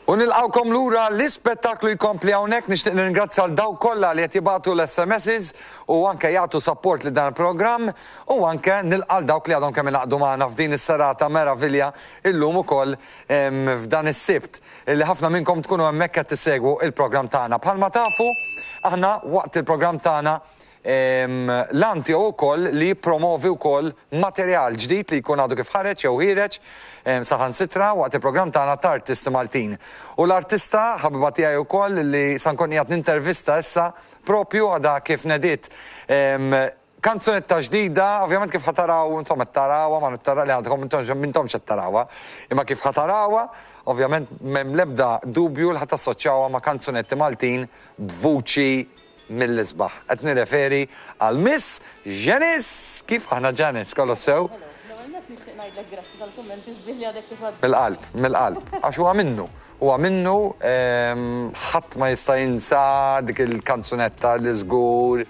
U nilqawkom lura l-ispettaklu jkompli hawnhekk nixtieq ningrazzja għal dawk kollha li qed jibgħatu l-SMSs u anke jagħtu support li dan il-programm u anke nilqa' dawk li għadhom kemm inaqdu magħna f'din is-serata meravilja illum ukoll f'dan is-sibt li ħafna minnkom tkunu hemmhekk qed tissegwu il-programm tagħna. Bħalma tafu aħna waqt il-programm tagħna l-anti u koll li promovi u koll materjal ġdid li jkun għadu kif ħareġ jew ħireġ saħan sitra waqt il-program tagħna ta' artisti Maltin. U l-artista ħabiba tiegħi wkoll li sankun qiegħed nintervista issa propju għada kif nedit kanzunetta ġdida, ovvjament kif ħataraw, insomma tarawha ma nittara li għadkom mintom xed tarawha, imma kif ħatarawha, ovvjament m'hemm l-ebda dubju li ħatassoċjawha ma' kanzunetti Maltin b'vuċi mill-isbaħ. Qed nirreferi għal Miss Janice. Kif aħna Janice, kollu sew? Mill-qalb. Għax huwa minnu. Huwa minnu ħadd ma jista' jinsa dik il-kanzunetta li żgur.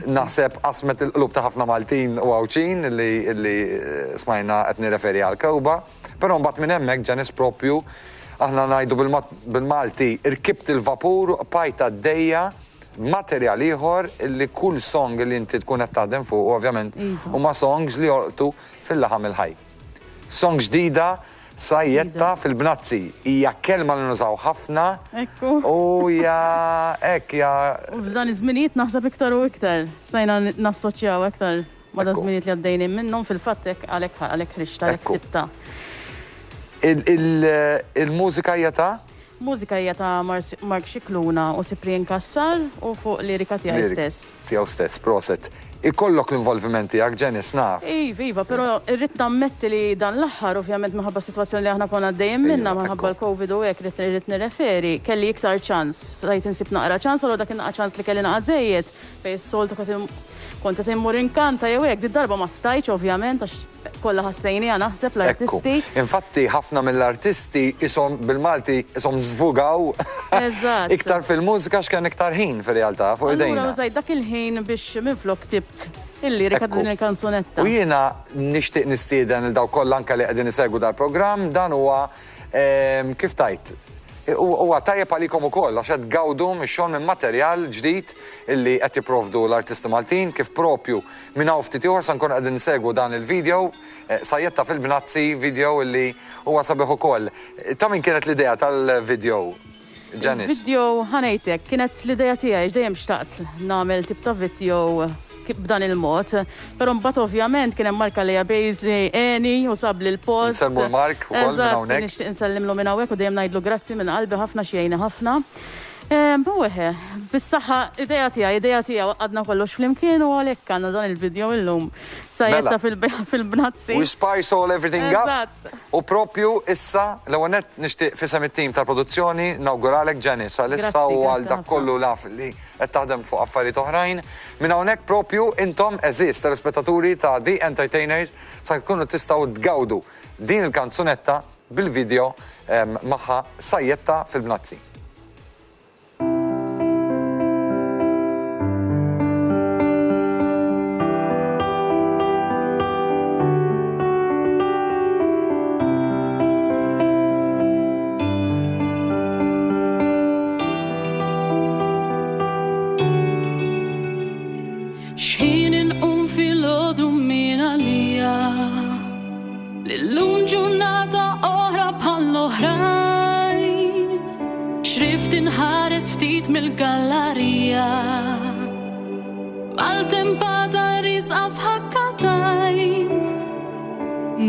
Naħseb qasmet il-qlub ta' ħafna Maltin u Għawċin li smajna qed nirreferi għal Kewba. Però mbagħad minn hemmhekk Janice propju aħna ngħidu bil-Malti irkibt il-vapur pajta d-dejja materjal ieħor li kull song li inti tkun qed taħdem fuq ovvjament huma songs li jorqtu fil-laħam il-ħaj. Song ġdida sajjetta fil-Bnazzi hija kelma li nużaw ħafna. U f'dan iż-żminijiet naħseb iktar u iktar sajna nassoċjaw iktar ma' da żminijiet li għaddejnin minnhom fil-fatt hekk għalhekk ħriġta għalhekk tibta. Il-mużika hija ta' Mużika hija ta' Mark Xikluna u Cyprien Kassar u fuq lirika tiegħi stess. Tiegħu stess, proset. Ikollok l-involviment tiegħek Janice naf. Iva, però irrid nammetti li dan l-aħħar ovvjament minħabba s-sitwazzjoni li aħna konna għaddejjem minnha minħabba l-Covid u hekk irrid nirreferi, kelli iktar ċans. Rajt insib naqra ċans, allura dak innaqa' ċans li kelli naqa' żejjed fejn is-soltu kont qed immur inkanta jew hekk darba ma stajtx ovvjament għax kollha ħassejnija naħseb l-artisti. Infatti ħafna mill-artisti ishom bil-Malti ishom żvugaw iktar fil-mużika x'kien iktar ħin fir-realtà fuq idejna. Allura użajt dak il-ħin biex minflok tibt il-lirika din il-kanzunetta. U jiena nixtieq nistieden il daw kollha anke li qegħdin isegwu dal-programm dan huwa kif tajt. Huwa tajjeb għalikom ukoll għax qed tgawdu mix-xogħol minn materjal ġdid illi qed jipprovdu l-artisti Maltin kif propju minn hawn ftit ieħor se nkun qegħdin nisegwu dan il-video sajjetta fil-Bnazzi video illi huwa sabiħ ukoll. Ta' min kienet l-idea tal-video? Janice. Video ħanejtek kienet l-idea tiegħi dejjem xtaqt nagħmel tip ta' video b'dan il-mod, però mbagħad ovvjament kien hemm Marka li bejżi Eni u sabli l-post. Nsemmu l-Mark ukoll minn hawnhekk. Nixtieq insellimlu minn hawnhekk u dejjem ngħidlu grazzi minn qalbi ħafna xejn ħafna. Buweħe, bis-saħħa idea tiegħi għadna kollox flimkien u għalhekk għandna dan il-video illum sajjetta fil-Bnazzi. We spice all everything up. U propju issa l-ewwel nett nixtieq fisem it-tim tal-produzzjoni nawguralek Janice għalissa u għal dak kollu laf li qed taħdem fuq affarijiet oħrajn. Minn hawnhekk propju intom eżis telespettaturi ta' The Entertainers sa tkunu tistgħu tgawdu din il-kanzunetta bil-video magħha sajjetta fil-Bnazzi. X'ħin inqum fil-għodu min għalija l-lum ġurnata oħra bħall-oħrajn xrift inħares ftit mill-gallerija għal-tempata risqa f'ħakkatajn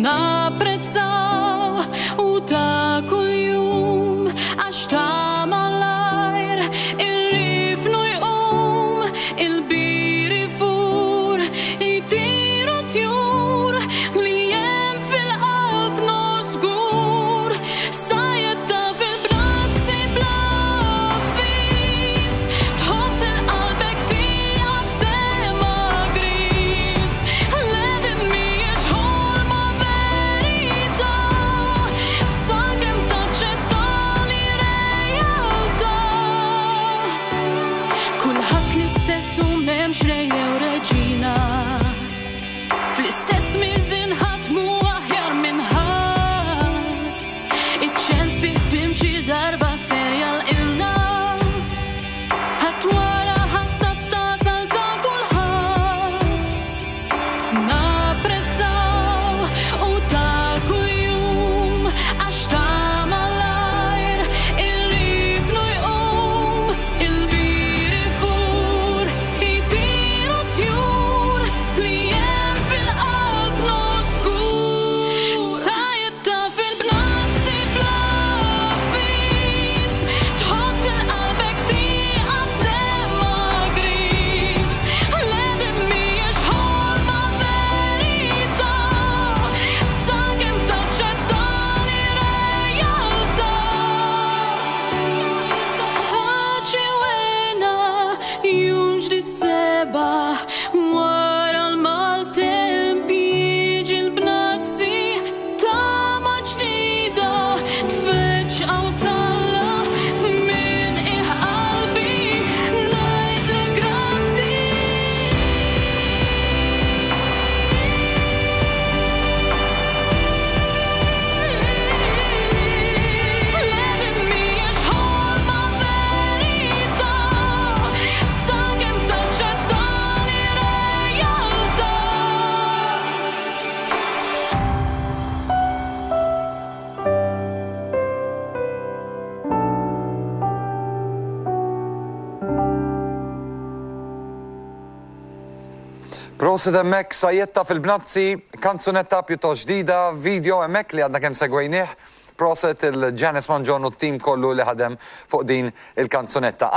napprezzaw u ta' kull-jum għax ta' malajr irrifnu jqum il-bir Very Proset emmek sajjetta fil-Bnazzi, kanzunetta pjuttost ġdida, video emmek li għadna kemm segwejnieh. Proset il-Janice Manjon u t-tim kollu li ħadem fuq din il-kanzunetta.